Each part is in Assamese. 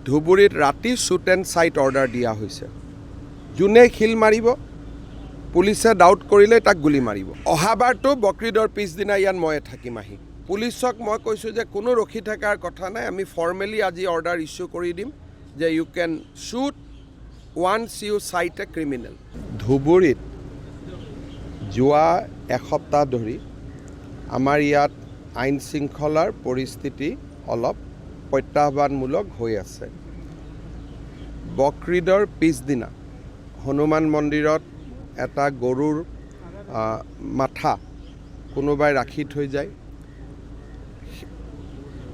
ধুবুৰীত ৰাতি শ্বুট এণ্ড চাইট অৰ্ডাৰ দিয়া হৈছে। যোনে শিল মাৰিব পুলিচে ডাউট কৰিলে তাক গুলি মাৰিব। অহাবাৰটো বকৰিদৰ পিছদিনা ইয়াত ময়ে থাকিম আহি। পুলিচক মই কৈছোঁ যে কোনো ৰখি থকাৰ কথা নাই, আমি ফৰ্মেলি আজি অৰ্ডাৰ ইছ্যু কৰি দিম যে ইউ কেন শ্বুট ওৱান্স ইউ চাইট এ ক্ৰিমিনেল। ধুবুৰীত যোৱা এসপ্তাহ ধৰি আমাৰ ইয়াত আইন শৃংখলাৰ পৰিস্থিতি অলপ প্ৰত্যাহ্বানমূলক হৈ আছে। বকৰিদৰ পিছদিনা হনুমান মন্দিৰত এটা গৰুৰ মাথা কোনোবাই ৰাখি থৈ যায়।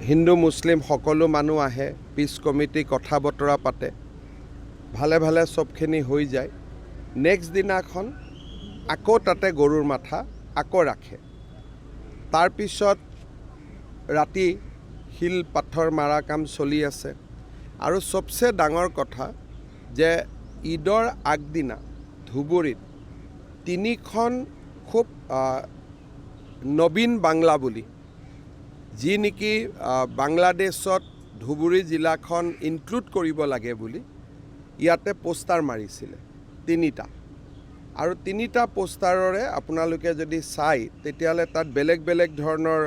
হিন্দু মুছলিম সকলো মানুহ আহে, পিছ কমিটি কথা বতৰা পাতে, ভালে ভালে চবখিনি হৈ যায়। নেক্সট দিনাখন আকৌ তাতে গৰুৰ মাথা আকৌ ৰাখে। তাৰপিছত ৰাতি শিল পাথৰ মাৰা কাম চলি আছে। আৰু চবচে ডাঙৰ কথা যে ঈদৰ আগদিনা ধুবুৰীত 3খন খুব নবীন বাংলা বুলি, যি নেকি বাংলাদেশত ধুবুৰী জিলাখন ইনক্লুড কৰিব লাগে বুলি ইয়াতে পোষ্টাৰ মাৰিছিলে 3টা। আৰু 3টা পোষ্টাৰৰে আপোনালোকে যদি চাই তেতিয়াহ'লে তাত বেলেগ বেলেগ ধৰণৰ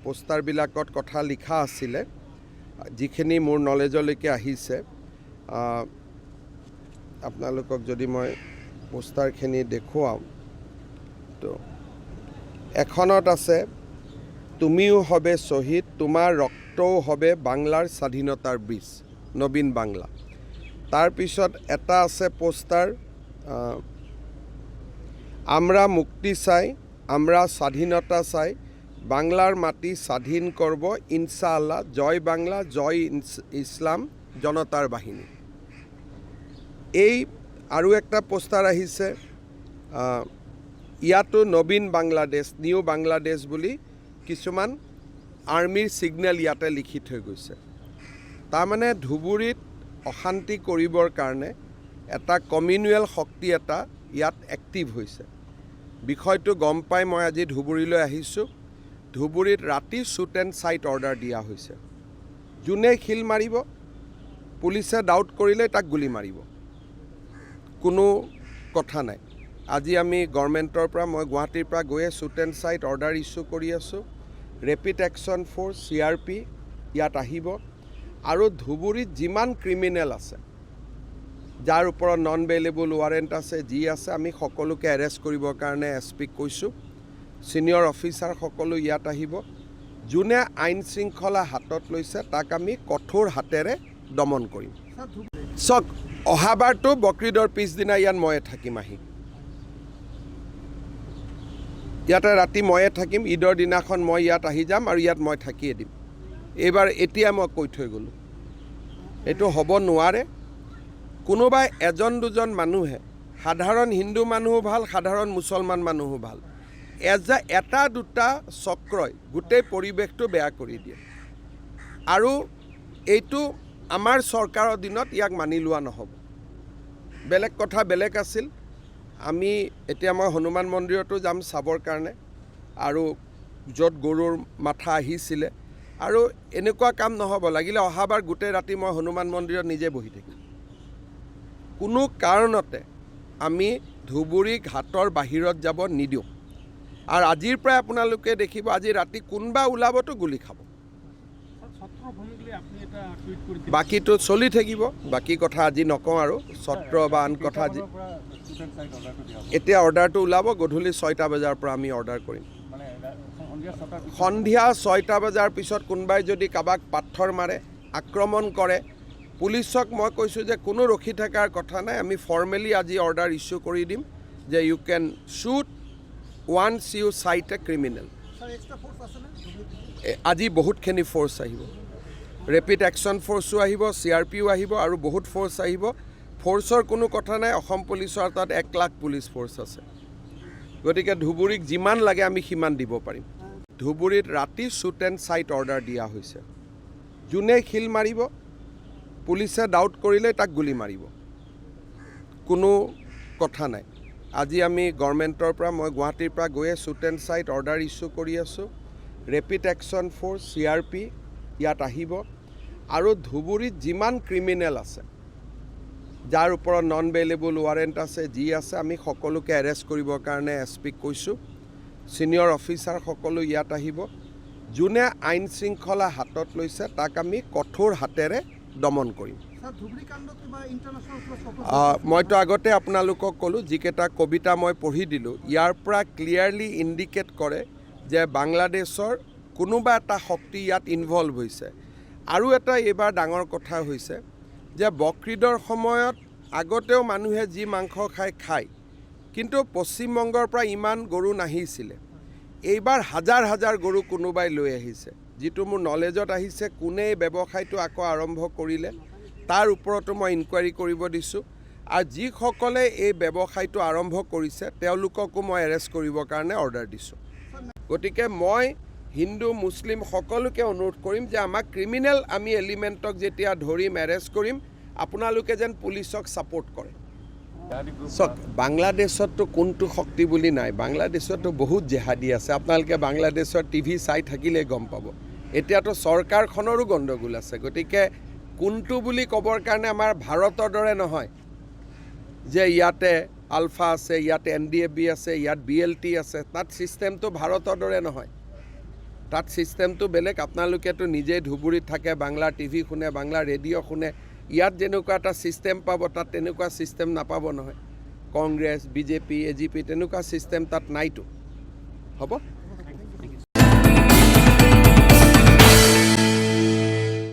পোষ্টাৰবিলাকত কথা লিখা আছিলে, যিখিনি মোৰ নলেজলৈকে আহিছে। আপোনালোকক যদি মই পোষ্টাৰখিনি দেখুৱাওঁ তো এখনত আছে, তুমিও হবে শ্বহীদ, তোমাৰ ৰক্তও হবে বাংলাৰ স্বাধীনতাৰ বীজ, নবীন বাংলা। তাৰপিছত এটা আছে পোষ্টাৰ, আমৰা মুক্তি চাই, আমৰা স্বাধীনতা চাই, বাংলাৰ মাটি স্বাধীন কৰব ইনশাআল্লাহ, জয় বাংলা, জয় ইসলাম, জনতাৰ বাহিনী। এই আৰু একটা পোষ্টাৰ আহিছে, ইয়াতো নবীন বাংলাদেশ, নিউ বাংলাদেশ বুলি কিছুমান আৰ্মিৰ ছিগনেল ইয়াতে লিখি থৈ গৈছে। তাৰমানে ধুবুৰীত অশান্তি কৰিবৰ কাৰণে এটা কমিউনেল শক্তি এটা ইয়াত এক্টিভ হৈছে। বিষয়টো গম পাই মই আজি ধুবুৰীলৈ আহিছোঁ। ধুবুৰীত ৰাতি শ্বুট এণ্ড চাইট অৰ্ডাৰ দিয়া হৈছে। যোনে শিল মাৰিব পুলিচে ডাউট কৰিলে তাক গুলি মাৰিব, কোনো কথা নাই। আজি আমি গভৰ্ণমেণ্টৰ পৰা, মই গুৱাহাটীৰ পৰা গৈয়ে shoot and sight order issue কৰি আছোঁ। ৰেপিড একশ্যন ফ'ৰ্চ CRP ইয়াত আহিব। আৰু ধুবুৰীত যিমান ক্ৰিমিনেল আছে, যাৰ ওপৰত নন বেইলেবল ৱাৰেণ্ট আছে, যি আছে, আমি সকলোকে এৰেষ্ট কৰিবৰ কাৰণে SP-ক কৈছোঁ। ছিনিয়ৰ অফিচাৰ সকলো ইয়াত আহিব। যোনে আইন শৃংখলা হাতত লৈছে তাক আমি কঠোৰ হাতেৰে দমন কৰিম। চাওক, অহাবাৰটো বকৰিদৰ পিছদিনা ইয়াত ময়ে থাকিম আহি। ইয়াতে ৰাতি ময়ে থাকিম, ঈদৰ দিনাখন মই ইয়াত আহি যাম আৰু ইয়াত মই থাকিয়ে দিম। এইবাৰ এতিয়া মই কৈ থৈ গ'লোঁ, এইটো হ'ব নোৱাৰে। কোনোবাই এজন দুজন মানুহে, সাধাৰণ হিন্দু মানুহো ভাল, সাধাৰণ মুছলমান মানুহো ভাল, এটা দুটা চক্ৰই গোটেই পৰিৱেশটো বেয়া কৰি দিয়ে। আৰু এইটো আমাৰ চৰকাৰৰ দিনত ইয়াক মানি লোৱা নহ'ব। বেলেগ কথা বেলেগ আছিল। আমি এতিয়া মই হনুমান মন্দিৰতো যাম চাবৰ কাৰণে, আৰু য'ত গৰুৰ মাথা আহিছিলে। আৰু এনেকুৱা কাম নহ'ব, লাগিলে অহাবাৰ গোটেই ৰাতি মই হনুমান মন্দিৰত নিজে বহি থাকিম। কোনো কাৰণতে আমি ধুবুৰী ঘাটৰ বাহিৰত যাব নিদিওঁ। আৰু আজিৰ পৰাই আপোনালোকে দেখিব, আজি ৰাতি কোনোবা ওলাবতো গুলি খাব। বাকীটো চলি থাকিব, বাকী কথা আজি নকওঁ আৰু ছত্ৰ বা আন কথা। আজি এতিয়া অৰ্ডাৰটো ওলাব, গধূলি 6টা বজাৰ পৰা আমি অৰ্ডাৰ কৰিম। সন্ধিয়া 6টা বজাৰ পিছত কোনোবাই যদি কাৰোবাক পাথৰ মাৰে, আক্ৰমণ কৰে, পুলিচক মই কৈছোঁ যে কোনো ৰখি থকাৰ কথা নাই, আমি ফৰ্মেলি আজি অৰ্ডাৰ ইছ্যু কৰি দিম যে ইউ কেন শ্বুট ওৱান্স ইউ চাইট এ ক্ৰিমিনেল। আজি বহুতখিনি ফ'ৰ্চ আহিব, ৰেপিড একশ্যন ফ'ৰ্চো আহিব, CRPও আহিব, আৰু বহুত ফ'ৰ্চ আহিব। ফ'ৰ্চৰ কোনো কথা নাই, অসম পুলিচৰ তাত 1 লাখ পুলিচ ফ'ৰ্চ আছে। গতিকে ধুবুৰীক যিমান লাগে আমি সিমান দিব পাৰিম। ধুবুৰীত ৰাতি শ্বুট এণ্ড চাইট অৰ্ডাৰ দিয়া হৈছে। যোনে শিল মাৰিব পুলিচে ডাউট কৰিলে তাক গুলি মাৰিব, কোনো কথা নাই। আজি আমি গভৰ্ণমেণ্টৰ পৰা, মই গুৱাহাটীৰ পৰা গৈয়ে shoot and sight order issue কৰি আছোঁ। ৰেপিড একশ্যন ফ'ৰ্চ CRP ইয়াত আহিব। আৰু ধুবুৰীত যিমান ক্ৰিমিনেল আছে যাৰ ওপৰত নন বেইলেবল ৱাৰেণ্ট আছে যি আছে আমি সকলোকে এৰেষ্ট কৰিবৰ কাৰণে এছপিক কৈছোঁ ছিনিয়ৰ অফিচাৰ সকলো ইয়াত আহিব যোনে আইন শৃংখলা হাতত লৈছে তাক আমি কঠোৰ হাতেৰে দমন কৰিম মইতো আগতে আপোনালোকক ক'লোঁ যিকেইটা কবিতা মই পঢ়ি দিলোঁ ইয়াৰ পৰা ক্লিয়াৰলি ইণ্ডিকেট কৰে যে বাংলাদেশৰ কোনোবা এটা শক্তি ইয়াত ইনভলভ হৈছে আৰু এটা এইবাৰ ডাঙৰ কথা হৈছে যে বকৰিদৰ সময়ত আগতেও মানুহে যি মাংস খায় কিন্তু পশ্চিমবংগৰ পৰা ইমান গৰু নাহিছিলে এইবাৰ হাজাৰ হাজাৰ গৰু কোনোবাই লৈ আহিছে যিটো মোৰ নলেজত আহিছে কোনে এই ব্যৱসায়টো আকৌ আৰম্ভ কৰিলে তাৰ ওপৰতো মই ইনকুৱাৰী কৰিব দিছোঁ আৰু যিসকলে এই ব্যৱসায়টো আৰম্ভ কৰিছে তেওঁলোককো মই এৰেষ্ট কৰিবৰ কাৰণে অৰ্ডাৰ দিছোঁ গতিকে মই হিন্দু মুছলিম সকলোকে অনুৰোধ কৰিম যে আমাক ক্ৰিমিনেল আমি এলিমেণ্টক যেতিয়া ধৰিম এৰেষ্ট কৰিম আপোনালোকে যেন পুলিচক ছাপোৰ্ট কৰে চাওক বাংলাদেশততো কোনটো শক্তি বুলি নাই বাংলাদেশতো বহুত জেহাদী আছে আপোনালোকে বাংলাদেশৰ টিভি চাই থাকিলে গম পাব এতিয়াতো চৰকাৰখনৰো গণ্ডগোল আছে গতিকে কোনটো বুলি ক'বৰ কাৰণে আমাৰ ভাৰতৰ দৰে নহয় যে ইয়াতে আলফা আছে ইয়াতে NDFB আছে ইয়াত BLT আছে তাত ছিষ্টেমটো ভাৰতৰ দৰে নহয় তাত ছিষ্টেমটো বেলেগ আপোনালোকেতো নিজেই ধুবুৰীত থাকে বাংলা টিভি শুনে বাংলা ৰেডিঅ' শুনে ইয়াত যেনেকুৱা এটা ছিষ্টেম পাব তাত তেনেকুৱা ছিষ্টেম নাপাব নহয় কংগ্ৰেছ BJP AGP তেনেকুৱা ছিষ্টেম তাত নাইতো হ'ব